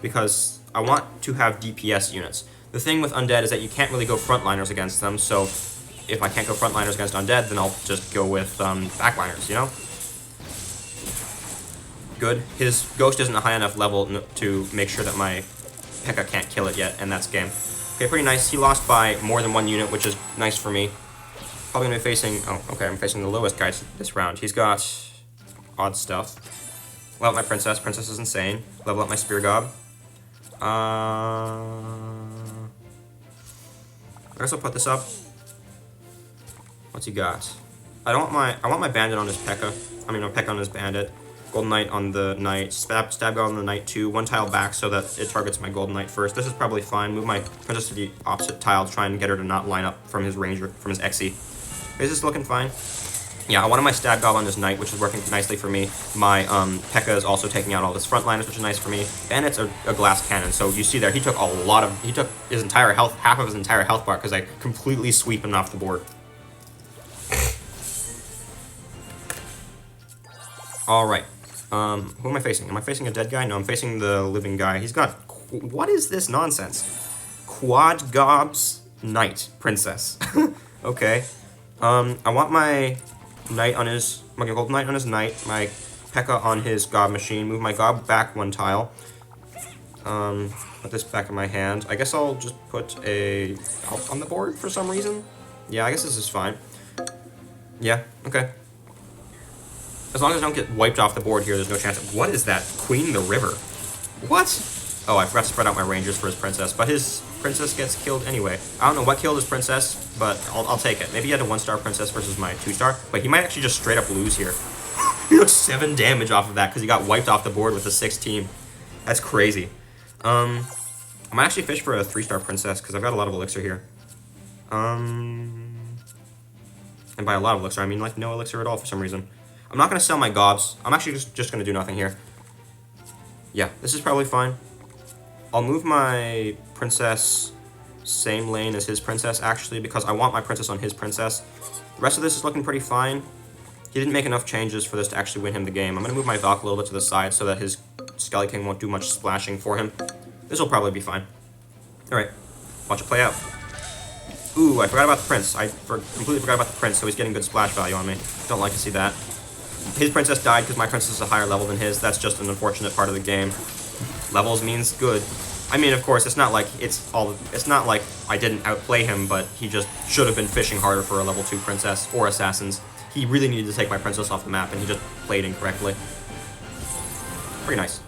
because I want to have DPS units. The thing with undead is that you can't really go frontliners against them, so if I can't go frontliners against undead, then I'll just go with backliners, you know? Good. His ghost isn't a high enough level to make sure that my P.E.K.K.A. can't kill it yet, and that's game. Okay, pretty nice. He lost by more than one unit, which is nice for me. Probably going to be facing... Oh, okay, I'm facing the lowest guy this round. He's got odd stuff. Level up my Princess. Princess is insane. Level up my Spear Gob. I guess I'll put this up. What's he got? I want my Bandit on his P.E.K.K.A. I mean, no, P.E.K.K.A. on his Bandit. Golden Knight on the Knight, Stab God on the Knight too, one tile back so that it targets my Golden Knight first. This is probably fine. Move my Princess to the opposite tile to try and get her to not line up from his Ranger, from his Xe. Is this looking fine? Yeah, I wanted my Stab God on this Knight, which is working nicely for me. My P.E.K.K.A. is also taking out all his frontliners, which is nice for me. Bandit's a glass cannon, so you see there, he took his entire health, half of his entire health bar, because I completely sweep him off the board. Alright. Who am I facing? Am I facing a dead guy? No, I'm facing the living guy. He's got... What is this nonsense? Quad Gobs Knight Princess. Okay. I want my Knight on his... My Golden Knight on his Knight. My P.E.K.K.A. on his Gob Machine. Move my Gob back one tile. Put this back in my hand. I guess I'll just put a Elf on the board for some reason. Yeah, I guess this is fine. Yeah, okay. As long as I don't get wiped off the board here, there's no chance. What is that? Queen the River. What? Oh, I forgot to spread out my Rangers for his Princess, but his Princess gets killed anyway. I don't know what killed his Princess, but I'll take it. Maybe he had a 1-star Princess versus my 2-star. But he might actually just straight up lose here. He took 7 damage off of that because he got wiped off the board with a 6 team. That's crazy. I might actually fish for a 3-star Princess because I've got a lot of elixir here. And by a lot of elixir, I mean like no elixir at all for some reason. I'm not going to sell my Gobs. I'm actually just going to do nothing here. Yeah, this is probably fine. I'll move my Princess same lane as his Princess, actually, because I want my Princess on his Princess. The rest of this is looking pretty fine. He didn't make enough changes for this to actually win him the game. I'm going to move my Valk a little bit to the side so that his Skelly King won't do much splashing for him. This will probably be fine. Alright, watch it play out. Ooh, I forgot about the Prince. I completely forgot about the Prince, so he's getting good splash value on me. Don't like to see that. His Princess died because my Princess is a higher level than his. That's just an unfortunate part of the game. Levels means good. I mean, of course, it's not like I didn't outplay him, but he just should have been fishing harder for a level 2 Princess or Assassins. He really needed to take my Princess off the map, and he just played incorrectly. Pretty nice.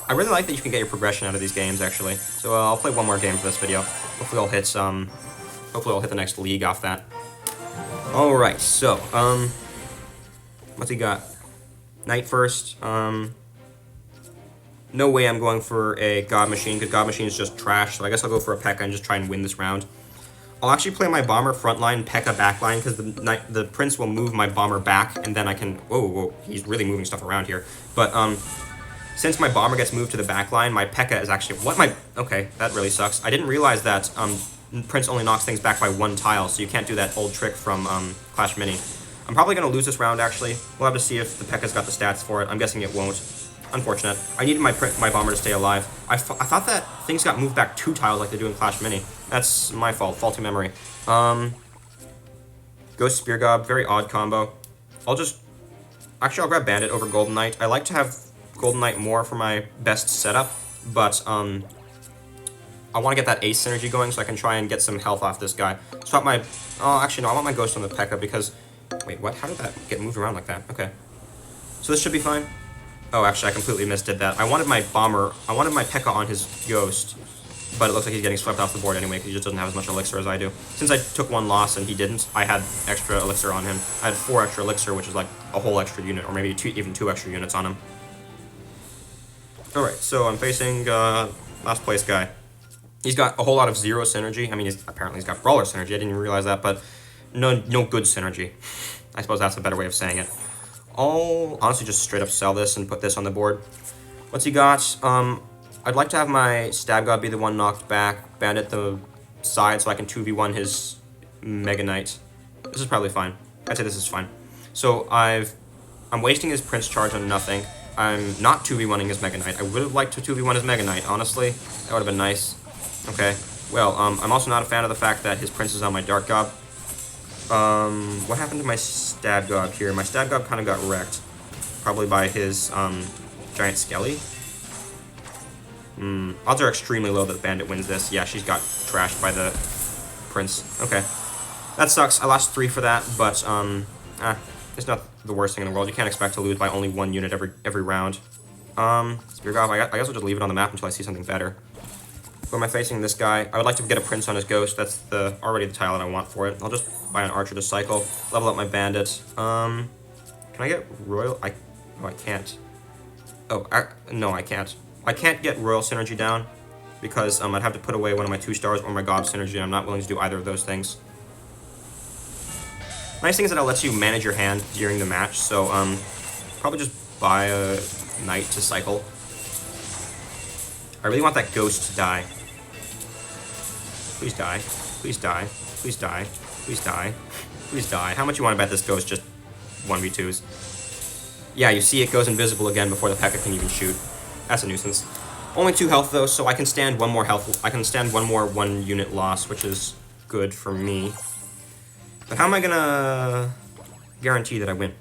I really like that you can get your progression out of these games, actually. So I'll play one more game for this video. Hopefully I'll hit the next league off that. Alright, so, what's he got? Knight first. No way I'm going for a God Machine, because God Machine is just trash, so I guess I'll go for a P.E.K.K.A. and just try and win this round. I'll actually play my Bomber frontline, P.E.K.K.A. backline, because the Prince will move my Bomber back, and then I can... Whoa, he's really moving stuff around here. But, since my Bomber gets moved to the backline, my P.E.K.K.A. is actually... Okay, that really sucks. I didn't realize that, Prince only knocks things back by 1 tile, so you can't do that old trick from Clash Mini. I'm probably going to lose this round, actually. We'll have to see if the P.E.K.K.A.'s got the stats for it. I'm guessing it won't. Unfortunate. I needed my Bomber to stay alive. I thought that things got moved back 2 tiles like they do in Clash Mini. That's my fault. Faulty memory. Ghost Spear Gob. Very odd combo. Actually, I'll grab Bandit over Golden Knight. I like to have Golden Knight more for my best setup, but, I want to get that ace synergy going so I can try and get some health off this guy. Swap my... Oh, actually, no, I want my Ghost on the P.E.K.K.A. because... Wait, what? How did that get moved around like that? Okay. So this should be fine. Oh, actually, I completely misdid that. I wanted my P.E.K.K.A. on his Ghost, but it looks like he's getting swept off the board anyway because he just doesn't have as much elixir as I do. Since I took 1 loss and he didn't, I had extra elixir on him. I had 4 extra elixir, which is like a whole extra unit, or maybe even 2 extra units on him. Alright, so I'm facing last place guy. He's got a whole lot of zero synergy. I mean, apparently he's got brawler synergy. I didn't even realize that, but no good synergy. I suppose that's a better way of saying it. I'll honestly just straight up sell this and put this on the board. What's he got? I'd like to have my Stab God be the one knocked back, Bandit the side, so I can 2v1 his Mega Knight. This is probably fine. I'd say this is fine. So I'm wasting his Prince charge on nothing. I'm not 2v1ing his Mega Knight. I would have liked to 2v1 his Mega Knight, honestly. That would have been nice. Okay. Well, I'm also not a fan of the fact that his Prince is on my Dark Gob. What happened to my Stab Gob here? My Stab Gob kind of got wrecked. Probably by his, Giant Skelly. Odds are extremely low that the Bandit wins this. Yeah, she's got trashed by the Prince. Okay. That sucks. I lost 3 for that, but, it's not the worst thing in the world. You can't expect to lose by only 1 unit every round. Spear Gob, I guess I'll just leave it on the map until I see something better. Who am I facing? This guy. I would like to get a Prince on his Ghost. That's already the tile that I want for it. I'll just buy an Archer to cycle. Level up my Bandit. Can I get Royal? Oh, I can't. Oh, no, I can't. I can't get Royal Synergy down because I'd have to put away one of my 2 stars or my Gob Synergy, and I'm not willing to do either of those things. Nice thing is that it lets you manage your hand during the match, so probably just buy a Knight to cycle. I really want that Ghost to die. Please die. Please die. Please die. Please die. Please die. How much you want to bet this Ghost just 1v2s? Yeah, you see it goes invisible again before the P.E.K.K.A. can even shoot. That's a nuisance. Only 2 health though, so I can stand 1 more health. I can stand 1 more 1 unit loss, which is good for me. But how am I gonna guarantee that I win?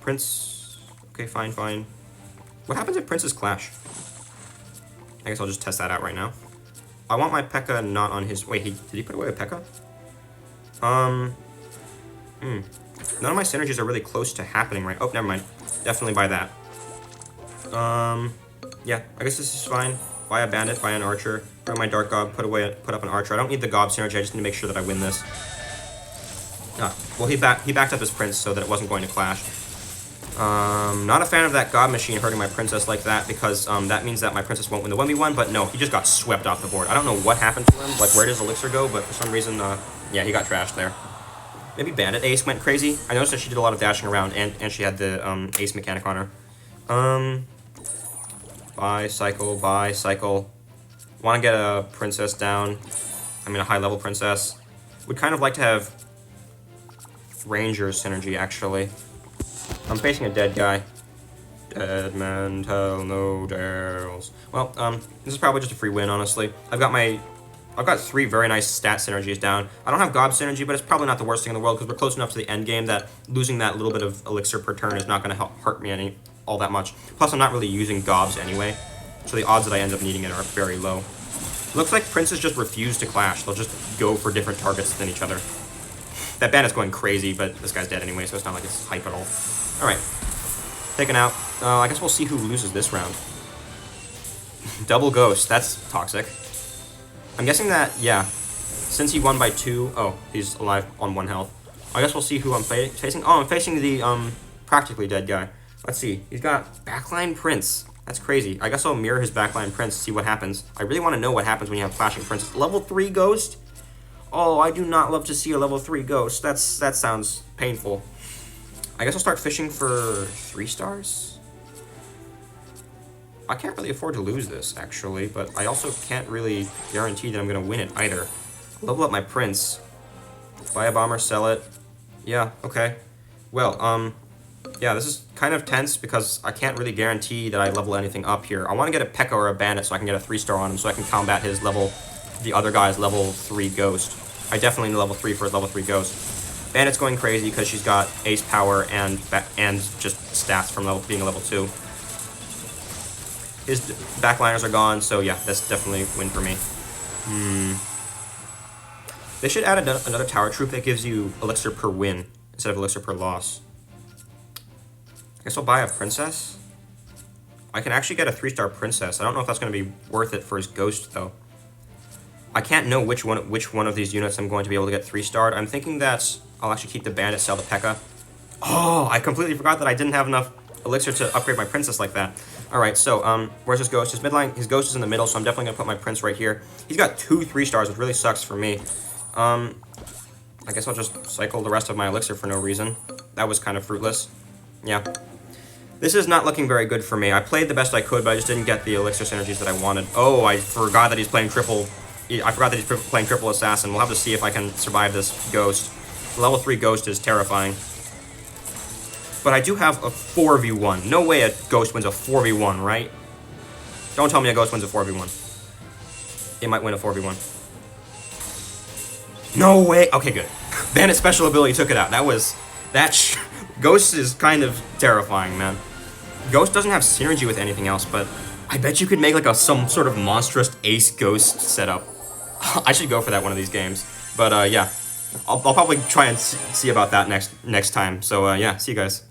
Prince. Okay, fine, fine. What happens if Princes clash? I guess I'll just test that out right now. I want my P.E.K.K.A. not on his. Wait, did he put away a P.E.K.K.A.? None of my synergies are really close to happening right. Oh, never mind. Definitely buy that. Yeah, I guess this is fine. Buy a Bandit, buy an Archer, throw my Dark Gob, put up an Archer. I don't need the Gob synergy, I just need to make sure that I win this. Well, he backed up his Prince so that it wasn't going to clash. Not a fan of that Gob machine hurting my Princess like that because that means that my Princess won't win the 1v1, but no, he just got swept off the board. I don't know what happened to him, like where does Elixir go, but for some reason, yeah, he got trashed there. Maybe Bandit Ace went crazy. I noticed that she did a lot of dashing around and she had the Ace mechanic on her. Buy, cycle, buy, cycle. Want to get a Princess down. I mean, a high-level Princess. Would kind of like to have Ranger synergy, actually. I'm facing a dead guy. Dead man tell no tales. Well, this is probably just a free win, honestly. I've got 3 very nice stat synergies down. I don't have Gob synergy, but it's probably not the worst thing in the world because we're close enough to the end game that losing that little bit of elixir per turn is not going to hurt me all that much. Plus, I'm not really using Gobs anyway, so the odds that I end up needing it are very low. Looks like Princes just refuse to clash. They'll just go for different targets than each other. That Bandit's going crazy, but this guy's dead anyway, so it's not like it's hype at all. Alright. Taken out. I guess we'll see who loses this round. Double Ghost. That's toxic. I'm guessing that, yeah, since he won by 2... Oh, he's alive on 1 health. I guess we'll see who I'm facing. Oh, I'm facing the, practically dead guy. Let's see. He's got backline Prince. That's crazy. I guess I'll mirror his backline Prince to see what happens. I really want to know what happens when you have Clashing Princes. Level 3 Ghost? Oh, I do not love to see a level 3 Ghost. That sounds painful. I guess I'll start fishing for 3 stars? I can't really afford to lose this, actually, but I also can't really guarantee that I'm going to win it either. Level up my Prince. Buy a bomber, sell it. Yeah, okay. Well, yeah, this is kind of tense because I can't really guarantee that I level anything up here. I want to get a P.E.K.K.A. or a Bandit so I can get a 3-star on him so I can combat the other guy's level 3 Ghost. I definitely need level 3 for his level 3 Ghost. Bandit's going crazy because she's got ace power and just stats from being a level 2. His backliners are gone, so yeah, that's definitely a win for me. They should add another tower troop that gives you elixir per win instead of elixir per loss. I guess I'll buy a Princess. I can actually get a 3-star Princess. I don't know if that's going to be worth it for his Ghost, though. I can't know which one of these units I'm going to be able to get 3-starred. I'm thinking that I'll actually keep the Bandit, sell the P.E.K.K.A. Oh, I completely forgot that I didn't have enough elixir to upgrade my Princess like that. Alright, so, where's his ghost? His ghost is in the middle, so I'm definitely gonna put my prince right here. He's got 2 3-stars, which really sucks for me. I guess I'll just cycle the rest of my elixir for no reason. That was kind of fruitless. Yeah. This is not looking very good for me. I played the best I could, but I just didn't get the elixir synergies that I wanted. Oh, I forgot that he's playing triple... I forgot that he's playing triple assassin. We'll have to see if I can survive this ghost. Level 3 ghost is terrifying. But I do have a 4v1. No way a ghost wins a 4v1, right? Don't tell me a ghost wins a 4v1. It might win a 4v1. No way! Okay, good. Bandit special ability took it out. Ghost is kind of terrifying, man. Ghost doesn't have synergy with anything else, but I bet you could make like some sort of monstrous ace ghost setup. I should go for that one of these games. But yeah, I'll probably try and see about that next time. So yeah, see you guys.